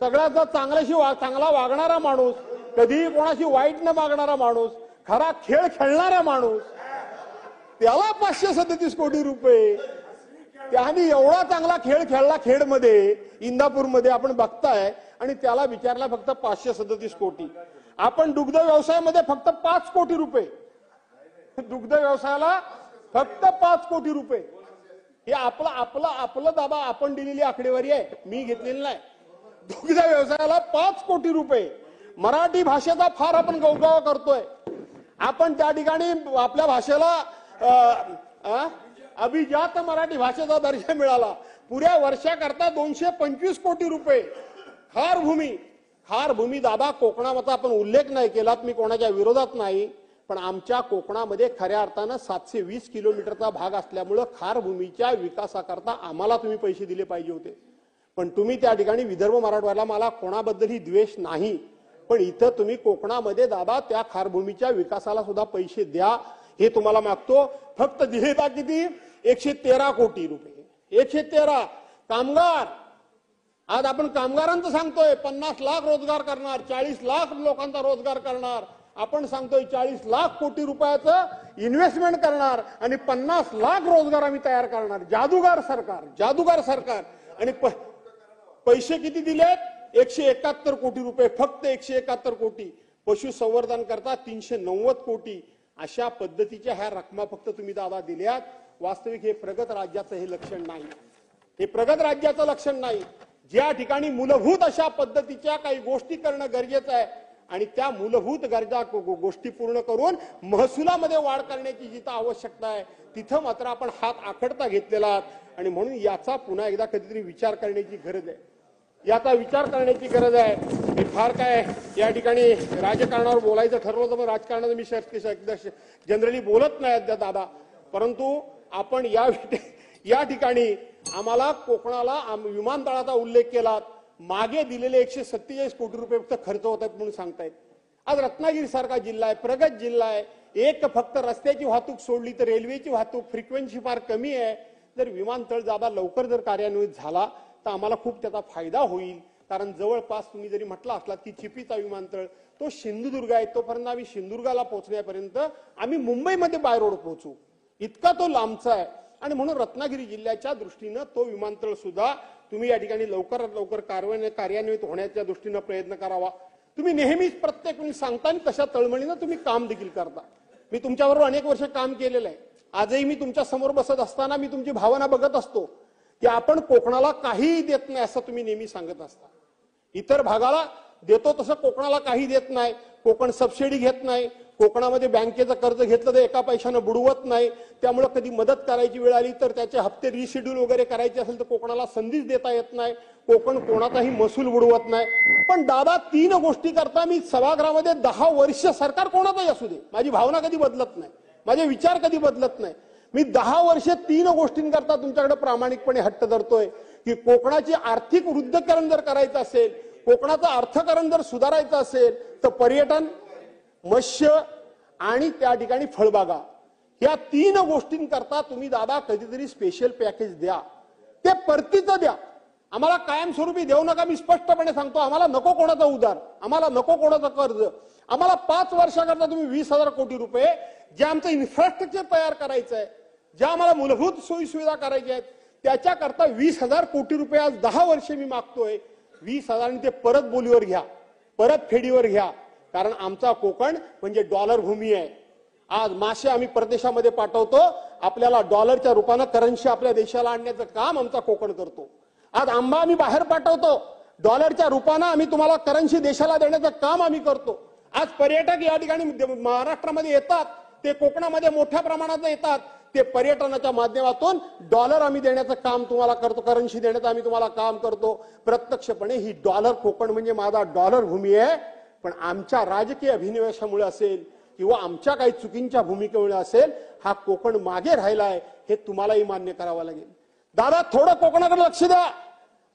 सगळ्याचा चांगला वागणारा माणूस, कधीही कोणाशी वाईट न वागणारा माणूस, खरा खेळ खेळणारा माणूस, त्याला 537 कोटी रुपये. त्याने एवढा चांगला खेळ खेळला खेडमध्ये, इंदापूरमध्ये आपण बघताय, आणि त्याला विचारला फक्त 537 कोटी. आपण दुग्ध व्यवसायामध्ये फक्त 5 कोटी रुपये, दुग्ध व्यवसायाला फक्त 5 कोटी रुपये. हे आपलं दाबा आपण दिलेली आकडेवारी आहे, मी घेतलेली नाही. दुग्ध व्यवसायाला 5 कोटी रुपये. मराठी भाषेचा फार आपण गौरव करतोय. आपण त्या ठिकाणी आपल्या भाषेला अभिजात मराठी भाषेचा दर्जा मिळाला. पुऱ्या वर्षाकरता 225 कोटी रुपये. खार भूमी दादा, कोकणाचा आपण उल्लेख नाही केलात, मी कोणाच्या विरोधात नाही, पण आमच्या कोकणामध्ये खऱ्या अर्थानं 720 किलोमीटरचा भाग असल्यामुळं खार भूमीच्या विकासाकरता आम्हाला तुम्ही पैसे दिले पाहिजे होते. पण तुम्ही त्या ठिकाणी विदर्भ मराठवाड्याला, मला कोणाबद्दलही द्वेष नाही, पण इथं तुम्ही कोकणामध्ये दादा त्या खारभूमीच्या विकासाला सुद्धा पैसे द्या, हे तुम्हाला मागतो. फक्त दिले का किती? 113 कोटी रुपये. 113. कामगार, आज आपण कामगारांचं सांगतोय 50 लाख रोजगार करणार, 40 लाख लोकांचा रोजगार करणार. आपण सांगतोय 40 लाख कोटी रुपयाचं इन्व्हेस्टमेंट करणार आणि 50 लाख रोजगार आम्ही तयार करणार. जादूगार सरकार. आणि पैसे किती दिलेत? 171 कोटी रुपये. फक्त 171 कोटी. पशुसंवर्धन करता 390 कोटी. अशा पद्धतीच्या ह्या रकमा फक्त तुम्ही दादा दिल्यात. वास्तविक हे प्रगत राज्याचं हे लक्षण नाही. हे प्रगत राज्याचं लक्षण नाही. ज्या ठिकाणी मूलभूत अशा पद्धतीच्या काही गोष्टी करणं गरजेचं आहे आणि त्या मूलभूत गरजा गोष्टी पूर्ण करून महसुलामध्ये वाढ करण्याची जिथं आवश्यकता आहे तिथं मात्र आपण हात आखडता घेतलेला आहात. आणि म्हणून याचा पुन्हा एकदा कधीतरी विचार करण्याची गरज आहे. याचा विचार करण्याची गरज आहे. मी फार काय या ठिकाणी राजकारणावर बोलायचं ठरवलं तर मग राजकारणाचं मी जनरली बोलत नाही दादा, परंतु आपण या ठिकाणी आम्हाला कोकणाला विमानतळाचा उल्लेख केला. मागे दिलेले 147 कोटी रुपये फक्त खर्च होत आहेत म्हणून सांगतायत. आज रत्नागिरी सारखा जिल्हा आहे, प्रगत जिल्हा आहे, एक फक्त रस्त्याची वाहतूक सोडली तर रेल्वेची वाहतूक फ्रिक्वेन्सी फार कमी आहे. जर विमानतळ जादा लवकर जर कार्यान्वित झाला तर आम्हाला खूप त्याचा फायदा होईल. कारण जवळपास तुम्ही जरी म्हटलं असलात की चिपीचा विमानतळ तो सिंधुदुर्ग आहे, तोपर्यंत आम्ही सिंधुदुर्गाला पोहोचण्यापर्यंत आम्ही मुंबईमध्ये बाय रोड पोहोचू, इतका तो लांबचा आहे. आणि म्हणून रत्नागिरी जिल्ह्याच्या दृष्टीनं तो विमानतळ सुद्धा तुम्ही या ठिकाणी लवकरात लवकर कार्यान्वित होण्याच्या दृष्टीनं प्रयत्न करावा. तुम्ही नेहमीच प्रत्येक वेळी सांगता आणि तशा तळमळीनं तुम्ही काम देखील करता. मी तुमच्याबरोबर अनेक वर्ष काम केलेलं आहे. आजही मी तुमच्या समोर बसत असताना मी तुमची भावना बघत असतो की आपण कोकणाला काहीही देत नाही असं तुम्ही नेहमी सांगत असता. इतर भागाला देतो तसं कोकणाला काही देत नाही. कोकण सबसिडी घेत नाही. कोकणामध्ये बँकेचं कर्ज घेतलं तर एका पैशानं बुडवत नाही. त्यामुळे कधी मदत करायची वेळ आली तर त्याचे हप्ते रिशेड्यूल वगैरे करायचे असेल तर कोकणाला संधीच देता येत नाही. कोकण कोणाचाही महसूल बुडवत नाही. पण दादा 3 गोष्टी करता मी सभागृहामध्ये 10 वर्ष सरकार कोणाचाही असू दे माझी भावना कधी बदलत नाही, माझे विचार कधी बदलत नाही. मी 10 वर्ष 3 गोष्टींकरता तुमच्याकडे प्रामाणिकपणे हट्ट धरतोय की कोकणाची आर्थिक वृद्धिकरण जर करायचं असेल, कोकणाचं अर्थकारण जर सुधारायचं असेल तर पर्यटन, मत्स्य आणि त्या ठिकाणी फळबागा या 3 गोष्टींकरता तुम्ही दादा कधीतरी स्पेशल पॅकेज द्या. ते परतीचं द्या. आम्हाला कायमस्वरूपी देऊ नका. मी स्पष्टपणे सांगतो, आम्हाला नको कोणाचा उधार, आम्हाला नको कोणाचं कर्ज. आम्हाला 5 वर्षाकरता तुम्ही 20,000 कोटी रुपये जे आमचं इन्फ्रास्ट्रक्चर तयार करायचं आहे, ज्या आम्हाला मूलभूत सोयी सुविधा करायच्या आहेत त्याच्याकरता 20,000 कोटी रुपये आज 10 वर्ष मी मागतोय. 20,000 आणि ते परत बोलीवर घ्या, परत फेडीवर घ्या. कारण आमचा कोकण म्हणजे डॉलर भूमी आहे. आज मासे आम्ही परदेशामध्ये पाठवतो, आपल्याला डॉलरच्या रूपानं करन्सी आपल्या देशाला आणण्याचं काम आमचा कोकण करतो. आज आंबा आम्ही बाहेर पाठवतो, डॉलरच्या रूपानं आम्ही तुम्हाला करन्सी देशाला देण्याचं काम आम्ही करतो. आज पर्यटक या ठिकाणी महाराष्ट्रामध्ये येतात, ते कोकणामध्ये मोठ्या प्रमाणात येतात. ते पर्यटनाच्या माध्यमातून डॉलर आम्ही देण्याचं काम तुम्हाला करतो, करन्सी देण्याचं आम्ही तुम्हाला काम करतो. प्रत्यक्षपणे ही डॉलर कोकण म्हणजे माझा डॉलर भूमी आहे. पण आमच्या राजकीय अभिनिवेशामुळे असेल किंवा आमच्या काही चुकींच्या भूमिकेमुळे असेल हा कोकण मागे राहिलाय, हे तुम्हालाही मान्य करावं लागेल. दादा थोडं कोकणाकडे लक्ष द्या.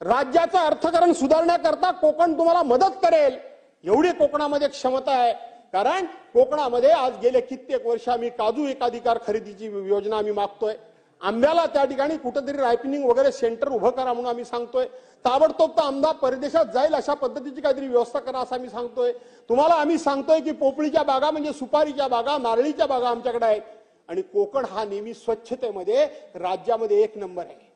राज्याचं अर्थकारण सुधारण्याकरता कोकण तुम्हाला मदत करेल एवढी कोकणामध्ये क्षमता आहे. कारण कोकणामध्ये आज गेले कित्येक वर्ष आम्ही काजू एकाधिकार खरेदीची योजना आम्ही मागतोय. आंब्याला त्या ठिकाणी कुठेतरी रायपिनिंग वगैरे सेंटर उभं करा म्हणून आम्ही सांगतोय. ताबडतोब तर आमदार परदेशात जाईल अशा पद्धतीची काहीतरी व्यवस्था करा असं आम्ही सांगतोय. तुम्हाला आम्ही सांगतोय की पोपळीच्या बागा म्हणजे सुपारीच्या बागा, नारळीच्या बागा आमच्याकडे आहेत. आणि कोकण हा नेहमी स्वच्छतेमध्ये राज्यामध्ये 1 नंबर आहे.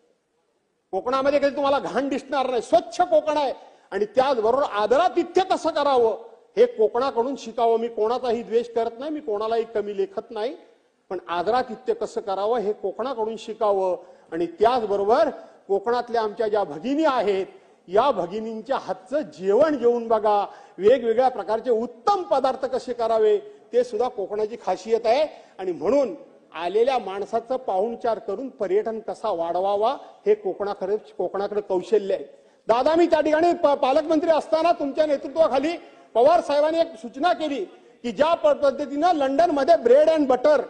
कोकणामध्ये कधी तुम्हाला घाण दिसणार नाही. स्वच्छ कोकण आहे. आणि त्याचबरोबर आदरातिथ्य कसं करावं हे कोकणाकडून शिकावं. मी कोणाचाही द्वेष करत नाही, मी कोणालाही कमी लेखत नाही, पण आदरातिथ्य कसं करावं हे कोकणाकडून शिकावं. आणि त्याचबरोबर कोकणातल्या आमच्या ज्या भगिनी आहेत या भगिनींच्या हातचं जेवण जेवून बघा. वेगवेगळ्या प्रकारचे उत्तम पदार्थ कसे करावे ते सुद्धा कोकणाची खासियत आहे. आणि म्हणून आलेल्या माणसाचं पाहुणचार करून पर्यटन कसा वाढवावा हे कोकणाकडे कौशल्य आहे. दादा मी त्या ठिकाणी पालकमंत्री असताना तुमच्या नेतृत्वाखाली पवार साहेबांनी एक सूचना केली की ज्या पद्धतीनं लंडनमध्ये ब्रेड अँड बटर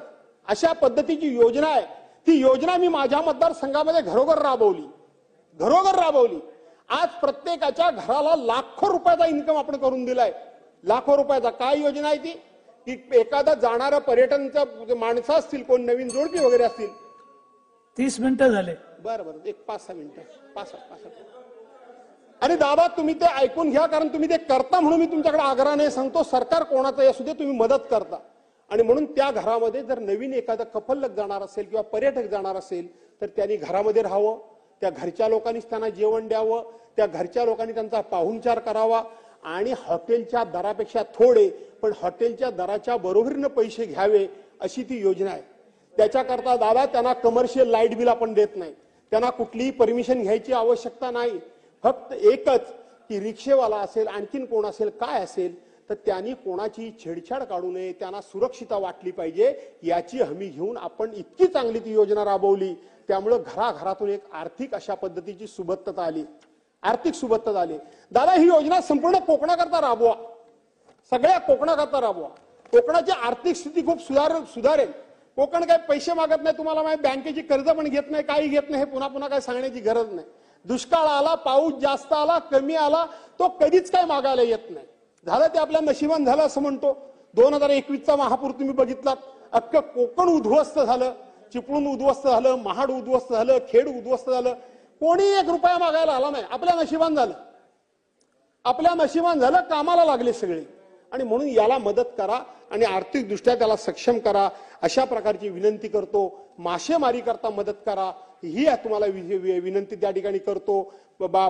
अशा पद्धतीची योजना आहे, ती योजना मी माझ्या मतदारसंघामध्ये घरोघर राबवली. आज प्रत्येकाच्या घराला लाखो रुपयाचा इन्कम आपण करून दिलाय. लाखो रुपयाचा. काय योजना आहे ती की एखादा जाणारं पर्यटनचं माणसं असतील, कोण नवीन जोडपी वगैरे असतील. 30 मिनिटं झाले. बरं एक 5-6 मिनिटं 5 आणि दादा तुम्ही ते ऐकून घ्या. कारण तुम्ही ते करता म्हणून मी तुमच्याकडे आग्रहाने सांगतो. सरकार कोणाचं असू दे तुम्ही मदत करता. आणि म्हणून त्या घरामध्ये जर नवीन एखादा कपल जाणार असेल किंवा पर्यटक जाणार असेल तर त्यांनी घरामध्ये राहावं. त्या घरच्या लोकांनीच त्यांना जेवण द्यावं. त्या घरच्या लोकांनी त्यांचा पाहुणचार करावा. आणि हॉटेलच्या दरापेक्षा थोडे पण हॉटेलच्या दराच्या बरोबरीनं पैसे घ्यावे अशी ती योजना आहे. त्याच्याकरता दादा त्यांना कमर्शियल लाईट बिल आपण देत नाही. त्यांना कुठलीही परमिशन घ्यायची आवश्यकता नाही. फक्त एकच की रिक्षेवाला असेल, आणखीन कोण असेल, काय असेल तर त्यांनी कोणाची छेडछाड काढू नये. त्यांना सुरक्षितता वाटली पाहिजे याची हमी घेऊन आपण इतकी चांगली ती योजना राबवली. त्यामुळे घराघरातून एक आर्थिक अशा पद्धतीची सुबत्तता आली. आर्थिक सुबत्ता झाली. दादा ही योजना संपूर्ण कोकणाकरता राबवा, सगळ्या कोकणाकरता राबवा. कोकणाची आर्थिक स्थिती खूप सुधारेल. कोकण काही पैसे मागत नाही, तुम्हाला माहिती, बँकेची कर्ज पण घेत नाही, काही घेत नाही. हे पुन्हा पुन्हा काही सांगण्याची गरज नाही. दुष्काळ आला, पाऊस जास्त आला, कमी आला, तो कधीच काही मागायला येत नाही. झालं ते आपल्या नशिबान झालं असं म्हणतो. 2021चा महापूर तुम्ही बघितलात, अख्खं कोकण उद्ध्वस्त झालं, चिपळूण उद्ध्वस्त झालं, महाड उद्ध्वस्त झालं, खेड उद्ध्वस्त झालं. कोणी 1 रुपया मागायला आला नाही. आपल्या नशिबान झालं, आपल्या नशिबान झालं, कामाला लागले सगळे. आणि म्हणून याला मदत करा आणि आर्थिकदृष्ट्या त्याला सक्षम करा, अशा प्रकारची विनंती करतो. मासेमारी करता मदत करा, ही तुम्हाला विनंती त्या ठिकाणी करतो.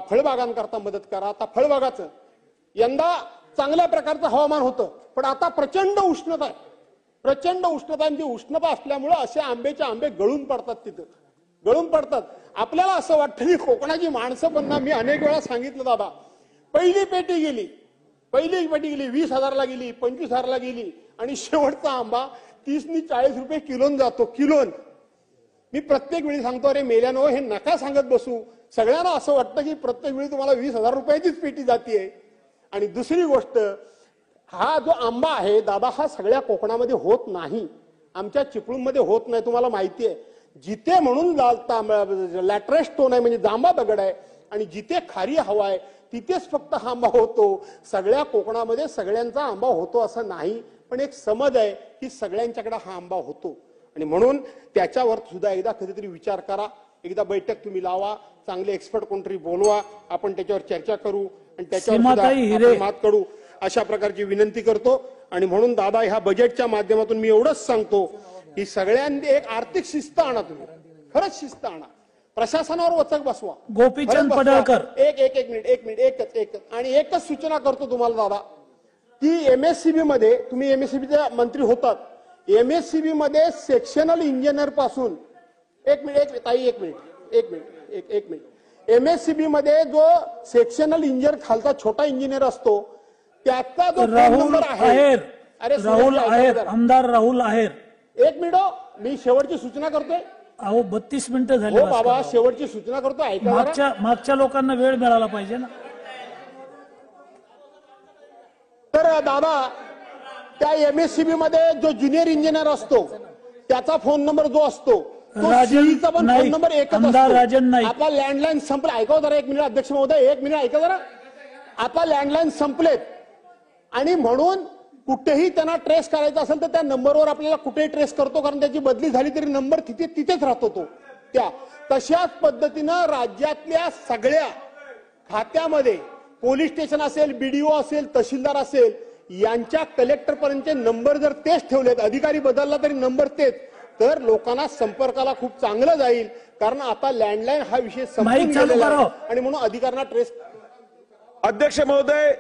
फळबागांकरता मदत करा. आता फळबागाचं यंदा चांगल्या प्रकारचं हवामान होतं, पण आता प्रचंड उष्णता आहे, प्रचंड उष्णता. आणि ती उष्णता असल्यामुळे असे आंबे गळून पडतात, तिथं गळून पडतात. आपल्याला असं वाटतं की कोकणाची माणसं पण ना, मी अनेक वेळा सांगितलं दादा, पहिली पेटी गेली 20,000ला गेली, 25,000ला गेली, आणि शेवटचा आंबा 30 नि 40 रुपये किलोन जातो, किलोन. मी प्रत्येक वेळी सांगतो, अरे मेल्यानो, हे नका सांगत बसू. सगळ्यांना असं वाटतं की प्रत्येक वेळी तुम्हाला 20,000 रुपयाचीच पेटी जातीये. आणि दुसरी गोष्ट, हा जो आंबा आहे दादा, हा सगळ्या कोकणामध्ये होत नाही, आमच्या चिपळूणमध्ये होत नाही. तुम्हाला माहिती आहे, जिथे म्हणून लॅटरेस स्टोन आहे, म्हणजे जांबा दगड आहे, आणि जिथे खारी हवा आहे तिथेच फक्त हा आंबा होतो. सगळ्या कोकणामध्ये सगळ्यांचा आंबा होतो असं नाही, पण एक समज आहे की सगळ्यांच्याकडे हा आंबा होतो. आणि म्हणून त्याच्यावर सुद्धा एकदा कधीतरी विचार करा, एकदा बैठक तुम्ही लावा, चांगले एक्सपर्ट कोणतरी बोलवा, आपण त्याच्यावर चर्चा करू आणि त्याच्यावर मात करू, अशा प्रकारची विनंती करतो. आणि म्हणून दादा, ह्या बजेटच्या माध्यमातून मी एवढंच सांगतो की सगळ्यांनी एक आर्थिक शिस्त आणा, तुम्ही खरंच शिस्त आणा, प्रशासनावर वचक बसवा. गोपीचंद पडळकर, एक मिनिट एकच आणि एकच सूचना करतो तुम्हाला दादा, की एमएससीबी मध्ये, तुम्ही एमएससीबीचे मंत्री होतात, एमएससीबी मध्ये सेक्शनल इंजिनियर पासून, एक मिनिट, एमएससीबी मध्ये जो सेक्शनल इंजिनियर खालचा छोटा इंजिनियर असतो, त्याचा जो राहुल आहेर, राहुल आहेर, आमदार राहुल आहेर. एक मिनिट, मी शेवटची सूचना करतोय. अहो 32 मिनिटं झाली. हो बाबा, शेवटची सूचना करतो, ऐका. मागच्या लोकांना वेळ मिळाला पाहिजे ना. तर दादा, त्या एमएससीबी मध्ये जो ज्युनियर इंजिनियर असतो, त्याचा फोन नंबर जो असतो, तो सीईचा पण फोन नंबर एकच असतो. आता लँडलाईन संपले, ऐका जरा, एक मिनिट अध्यक्ष महोदय, एक मिनिट ऐका जरा. आता लँडलाईन संपलेत, आणि म्हणून कुठेही त्यांना ट्रेस करायचा असेल तर त्या नंबरवर आपल्याला कुठेही ट्रेस करतो, कारण त्याची बदली झाली तरी नंबर तिथेच राहतो तो. तशाच पद्धतीनं राज्यातल्या सगळ्या खात्यामध्ये पोलीस स्टेशन असेल, बीडीओ असेल, तहसीलदार असेल, यांच्या कलेक्टर पर्यंतचे नंबर जर तेच ठेवलेत, अधिकारी बदलला तरी नंबर तेच, तर लोकांना संपर्काला खूप चांगलं जाईल. कारण आता लँडलाईन हा विषय संपून गेलेला आहे, आणि म्हणून अधिकाऱ्यांना ट्रेस. अध्यक्ष महोदय,